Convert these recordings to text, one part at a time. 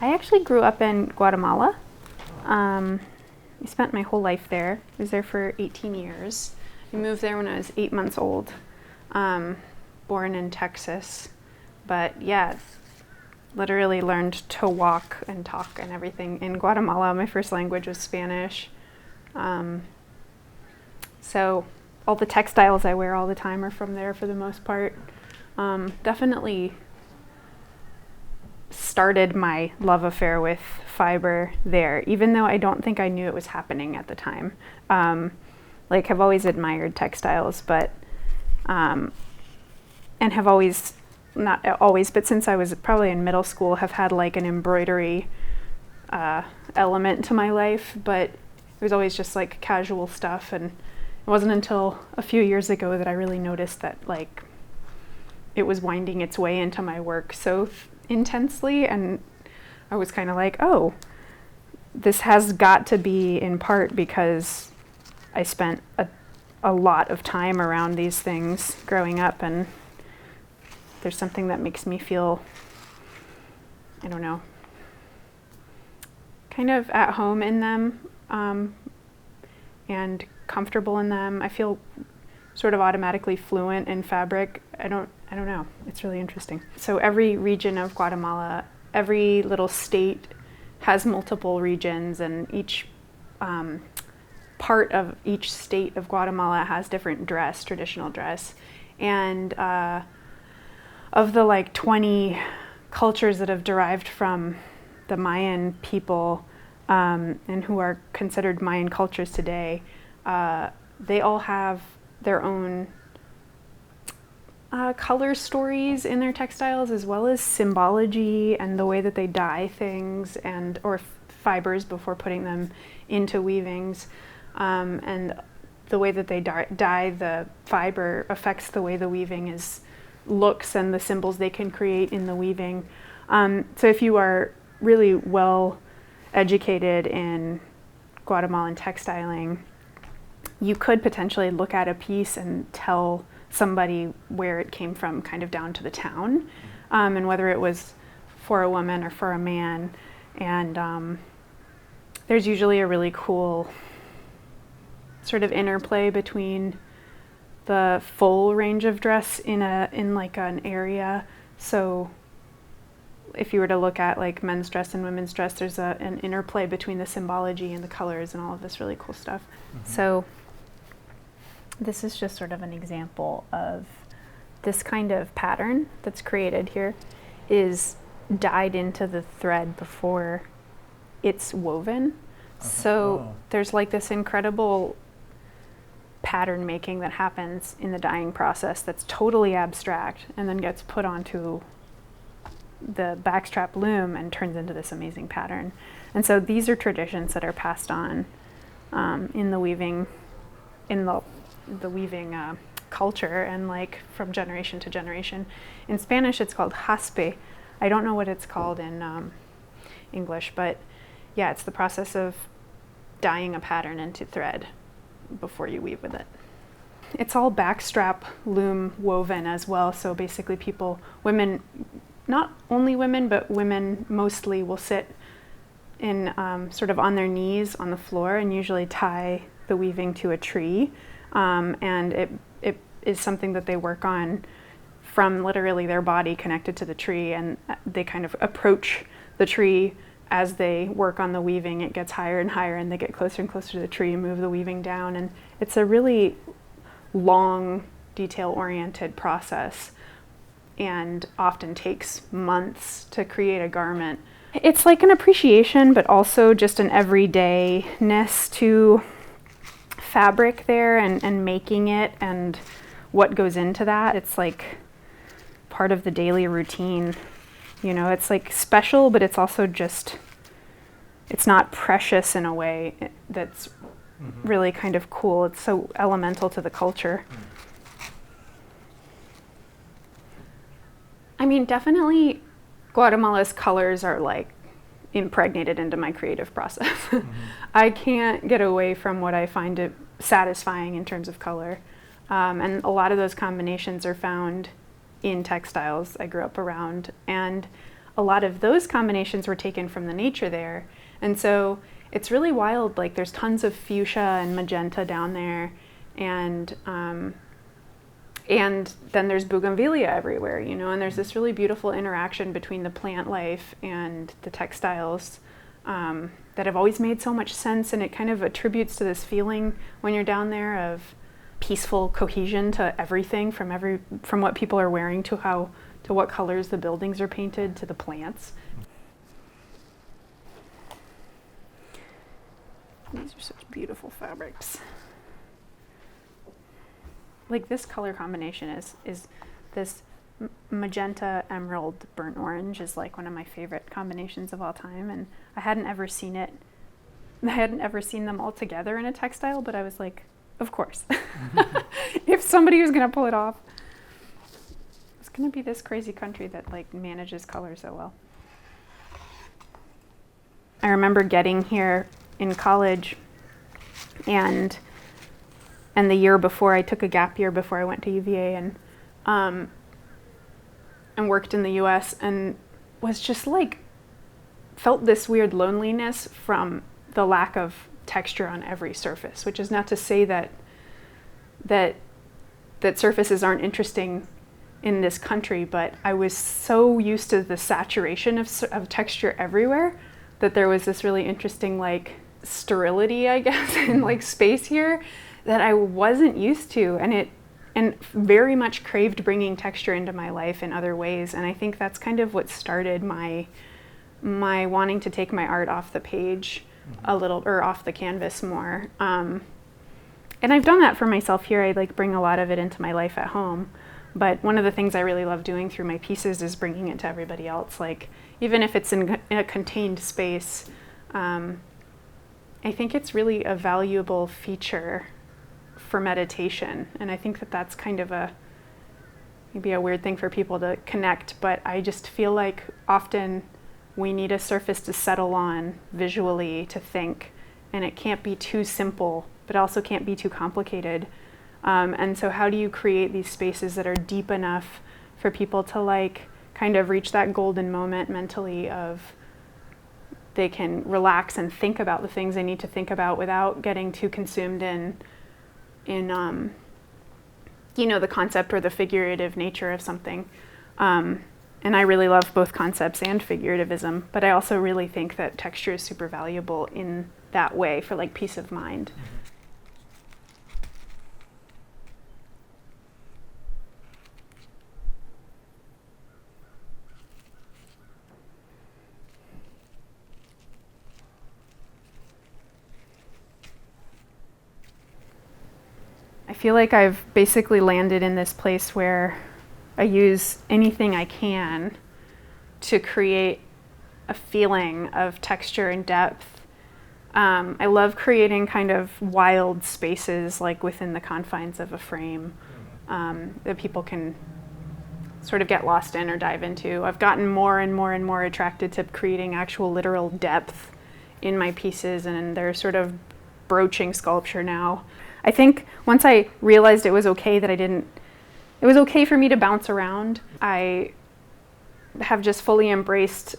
I actually grew up in Guatemala. I spent my whole life there. I was there for 18 years. I moved there when I was 8 months old, born in Texas. But yeah, literally learned to walk and talk and everything in Guatemala. My first language was Spanish. So all the textiles I wear all the time are from there for the most part. Definitely started my love affair with fiber there, even though I don't think I knew it was happening at the time. I've always admired textiles, but and have always, not always, but since I was probably in middle school, have had like an embroidery element to my life, but it was always just like casual stuff. And it wasn't until a few years ago that I really noticed that like it was winding its way into my work so intensely, and I was kind of like, oh, this has got to be in part because I spent a lot of time around these things growing up, and there's something that makes me feel, I don't know, kind of at home in them, and comfortable in them. I feel sort of automatically fluent in fabric. I don't know. It's really interesting. So every region of Guatemala, every little state has multiple regions, and each part of each state of Guatemala has different dress, traditional dress. And of the like 20 cultures that have derived from the Mayan people, and who are considered Mayan cultures today, they all have their own color stories in their textiles, as well as symbology and the way that they dye things or fibers before putting them into weavings. And the way that they dye the fiber affects the way the weaving looks and the symbols they can create in the weaving. So if you are really well educated in Guatemalan textiling, you could potentially look at a piece and tell somebody where it came from, kind of down to the town, and whether it was for a woman or for a man. And there's usually a really cool sort of interplay between the full range of dress in like an area. So if you were to look at like men's dress and women's dress, there's an interplay between the symbology and the colors and all of this really cool stuff. Mm-hmm. So this is just sort of an example of this kind of pattern that's created here is dyed into the thread before it's woven. So there's like this incredible pattern making that happens in the dyeing process that's totally abstract and then gets put onto the backstrap loom and turns into this amazing pattern. And so these are traditions that are passed on in the weaving, culture, and like from generation to generation. In Spanish it's called jaspe. I don't know what it's called in English, but yeah, it's the process of dyeing a pattern into thread before you weave with it. It's all backstrap loom woven as well, so basically women, not only women, but women mostly will sit in sort of on their knees on the floor and usually tie the weaving to a tree. And it is something that they work on from literally their body connected to the tree, and they kind of approach the tree as they work on the weaving. It gets higher and higher, and they get closer and closer to the tree and move the weaving down. And it's a really long, detail-oriented process, and often takes months to create a garment. It's like an appreciation, but also just an everydayness to fabric there, and making it and what goes into that. It's like part of the daily routine. You know, it's like special, but it's also just, it's not precious in a way that's really kind of cool. It's so elemental to the culture. I mean, definitely Guatemala's colors are like impregnated into my creative process. I can't get away from what I find it satisfying in terms of color. And a lot of those combinations are found in textiles I grew up around. And a lot of those combinations were taken from the nature there. And so it's really wild. Like there's tons of fuchsia and magenta down there, and then there's bougainvillea everywhere, you know, and there's this really beautiful interaction between the plant life and the textiles that have always made so much sense, and it kind of attributes to this feeling when you're down there of peaceful cohesion to everything, from what people are wearing to what colors the buildings are painted to the plants. These are such beautiful fabrics. Like this color combination is this magenta, emerald, burnt orange is like one of my favorite combinations of all time, and I hadn't ever seen them all together in a textile, but I was like, of course. If somebody was gonna pull it off, it's gonna be this crazy country that like manages color so well. I remember getting here in college, and the year before, I took a gap year before I went to UVA, and worked in the US, and was just like, felt this weird loneliness from the lack of texture on every surface, which is not to say that surfaces aren't interesting in this country, but I was so used to the saturation of texture everywhere that there was this really interesting like sterility, I guess, in like space here that I wasn't used to, and very much craved bringing texture into my life in other ways. And I think that's kind of what started my wanting to take my art off the page a little, or off the canvas more. And I've done that for myself here. I like bring a lot of it into my life at home. But one of the things I really love doing through my pieces is bringing it to everybody else. Like even if it's in a contained space, I think it's really a valuable feature for meditation. And I think that that's kind of maybe a weird thing for people to connect, but I just feel like often we need a surface to settle on visually, to think, and it can't be too simple, but also can't be too complicated. And so how do you create these spaces that are deep enough for people to like kind of reach that golden moment mentally of they can relax and think about the things they need to think about without getting too consumed in you know, the concept or the figurative nature of something. And I really love both concepts and figurativism, but I also really think that texture is super valuable in that way for like peace of mind. I feel like I've basically landed in this place where I use anything I can to create a feeling of texture and depth. I love creating kind of wild spaces like within the confines of a frame that people can sort of get lost in or dive into. I've gotten more and more and more attracted to creating actual literal depth in my pieces, and they're sort of broaching sculpture now. I think once I realized it was okay that it was okay for me to bounce around, I have just fully embraced,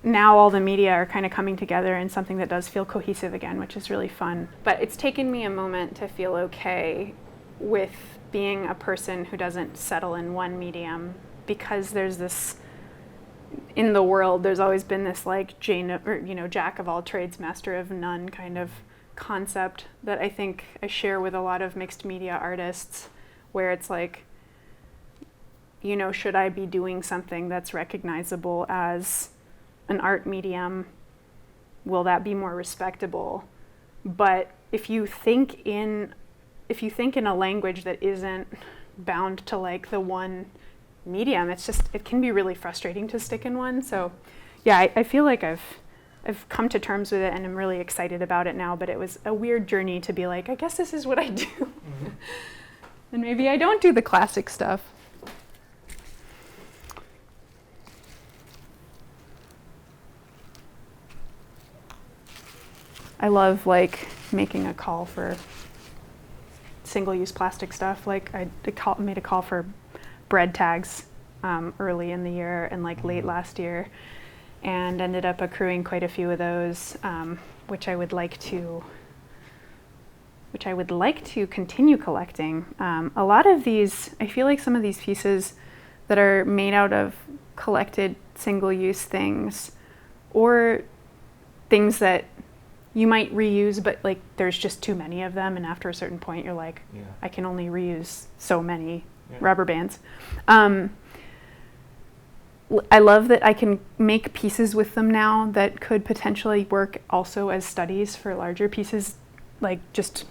now all the media are kind of coming together in something that does feel cohesive again, which is really fun. But it's taken me a moment to feel okay with being a person who doesn't settle in one medium, because there's this, in the world, there's always been this like jack of all trades, master of none kind of concept that I think I share with a lot of mixed media artists, where it's like, you know, should I be doing something that's recognizable as an art medium? Will that be more respectable? But if you think in a language that isn't bound to like the one medium, it can be really frustrating to stick in one. So yeah, I feel like I've come to terms with it, and I'm really excited about it now, but it was a weird journey to be like, I guess this is what I do. Mm-hmm. And maybe I don't do the classic stuff. I love like making a call for single-use plastic stuff. Like I made a call for bread tags early in the year and like late last year, and ended up accruing quite a few of those, which I would like to continue collecting. A lot of these, I feel like some of these pieces that are made out of collected single-use things, or things that you might reuse, but like there's just too many of them, and after a certain point you're like, I can only reuse so many rubber bands. I love that I can make pieces with them now that could potentially work also as studies for larger pieces, like just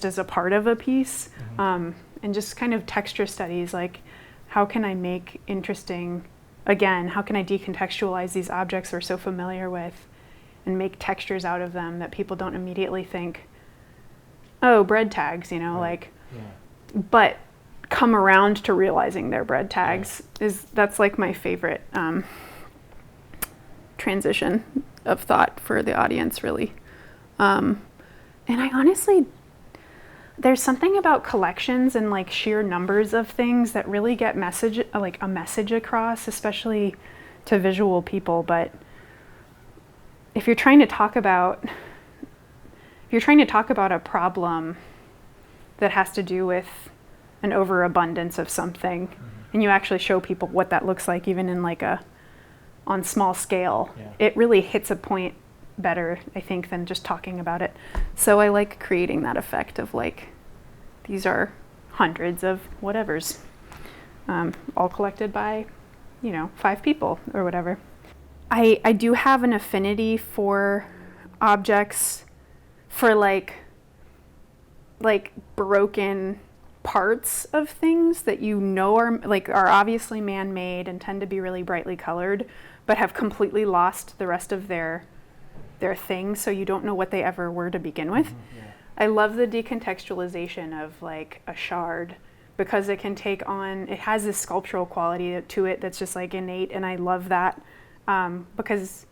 as a part of a piece, and just kind of texture studies, like how can I make interesting, again, how can I decontextualize these objects we're so familiar with and make textures out of them that people don't immediately think, oh, bread tags, you know, like, but come around to realizing they're bread tags. That's like my favorite transition of thought for the audience, really. And I honestly, there's something about collections and like sheer numbers of things that really get a message across, especially to visual people. But if you're trying to talk about a problem that has to do with an overabundance of something, and you actually show people what that looks like, even in like on small scale, it really hits a point better, I think, than just talking about it. So I like creating that effect of like, these are hundreds of whatevers, all collected by, 5 people or whatever. I do have an affinity for objects, for like broken parts of things that are obviously man-made and tend to be really brightly colored, but have completely lost the rest of their thing, so you don't know what they ever were to begin with. I love the decontextualization of like a shard, because it has this sculptural quality to it that's just like innate, and I love that, because,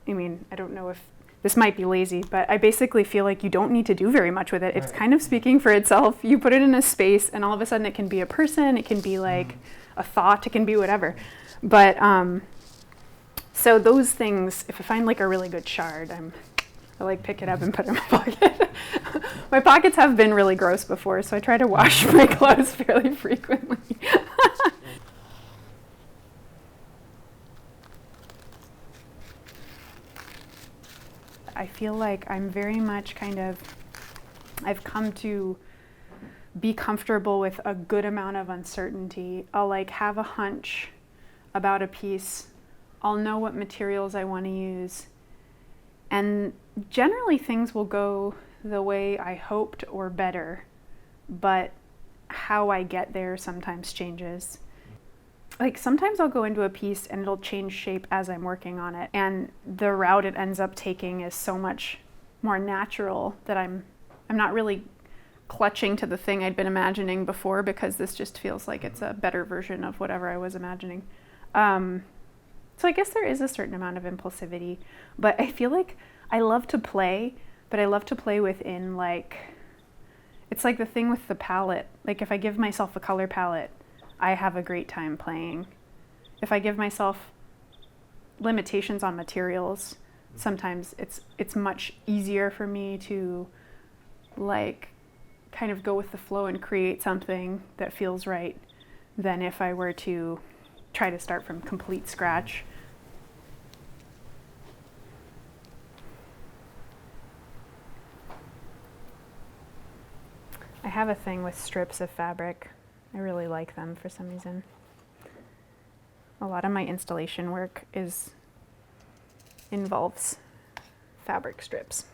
I don't know if this might be lazy, but I basically feel like you don't need to do very much with it. It's kind of speaking for itself. You put it in a space and all of a sudden it can be a person, it can be like a thought, it can be whatever. But so those things, if I find like a really good shard, I like pick it up and put it in my pocket. My pockets have been really gross before, so I try to wash my clothes fairly frequently. I feel like I'm very much I've come to be comfortable with a good amount of uncertainty. I'll like have a hunch about a piece. I'll know what materials I want to use. And generally things will go the way I hoped or better, but how I get there sometimes changes. Like sometimes I'll go into a piece and it'll change shape as I'm working on it, and the route it ends up taking is so much more natural that I'm not really clutching to the thing I'd been imagining before, because this just feels like it's a better version of whatever I was imagining. So I guess there is a certain amount of impulsivity, but I feel like I love to play, but I love to play within it's like the thing with the palette. Like if I give myself a color palette, I have a great time playing. If I give myself limitations on materials, sometimes it's much easier for me to like kind of go with the flow and create something that feels right than if I were to try to start from complete scratch. I have a thing with strips of fabric. I really like them for some reason. A lot of my installation work involves fabric strips.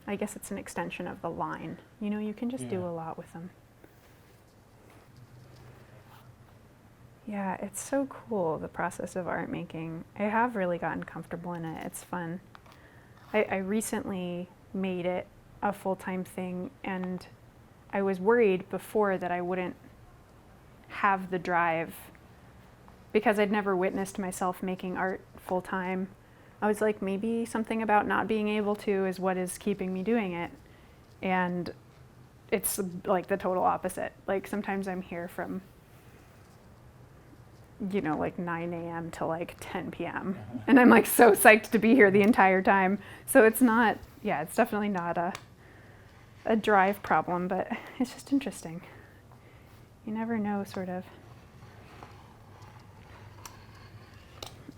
I guess it's an extension of the line. You can just do a lot with them. Yeah, it's so cool, the process of art making. I have really gotten comfortable in it. It's fun. I recently made it a full-time thing, and I was worried before that I wouldn't have the drive, because I'd never witnessed myself making art full-time. I was like, maybe something about not being able to is what is keeping me doing it. And it's like the total opposite. Like sometimes I'm here from, like 9 a.m. to like 10 p.m. And I'm like so psyched to be here the entire time. So it's not, it's definitely not a drive problem, but it's just interesting. You never know, sort of.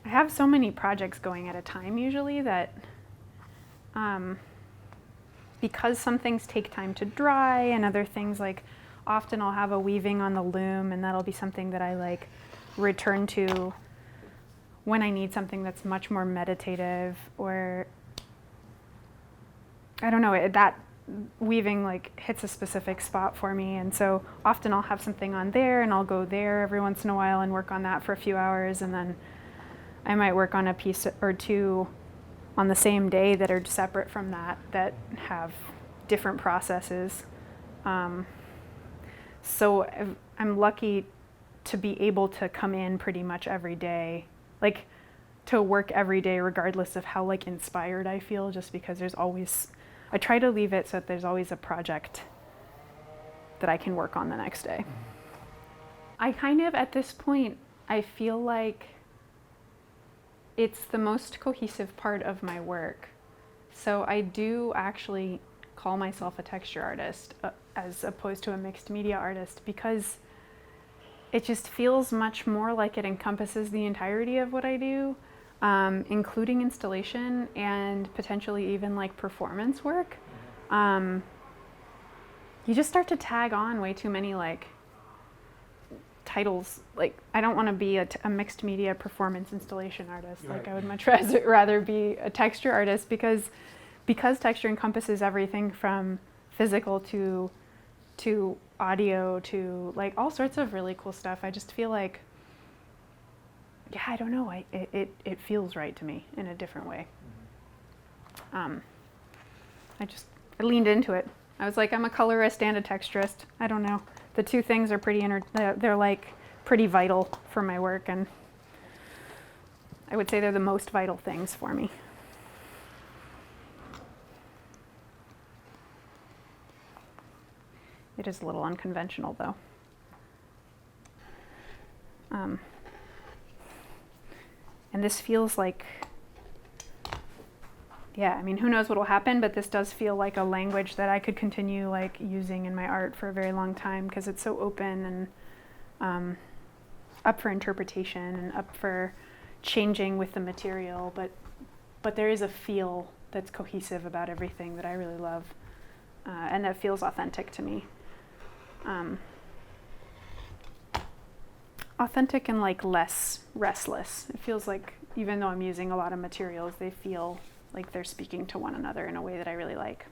I have so many projects going at a time usually that because some things take time to dry and other things, like often I'll have a weaving on the loom and that'll be something that I like return to when I need something that's much more meditative, or I don't know, that weaving like hits a specific spot for me, and so often I'll have something on there and I'll go there every once in a while and work on that for a few hours, and then I might work on a piece or two on the same day that are separate from that have different processes. So I'm lucky to be able to come in pretty much every day, like to work every day regardless of how like inspired I feel, just because I try to leave it so that there's always a project that I can work on the next day. I kind of, at this point, I feel like it's the most cohesive part of my work. So I do actually call myself a texture artist as opposed to a mixed media artist, because it just feels much more like it encompasses the entirety of what I do, including installation and potentially even like performance work. You just start to tag on way too many like titles. Like I don't want to be a mixed media performance installation artist. Right. Like I would much rather be a texture artist, because texture encompasses everything from physical to audio to like all sorts of really cool stuff. I just feel like, I don't know, it feels right to me in a different way. I leaned into it. I was like, I'm a colorist and a texturist. I don't know. The two things are they're like pretty vital for my work, and I would say they're the most vital things for me. It is a little unconventional though. And this feels like, I mean, who knows what will happen, but this does feel like a language that I could continue like using in my art for a very long time, because it's so open and up for interpretation and up for changing with the material, but there is a feel that's cohesive about everything that I really love, and that feels authentic to me. Authentic and like less restless. It feels like even though I'm using a lot of materials, they feel like they're speaking to one another in a way that I really like.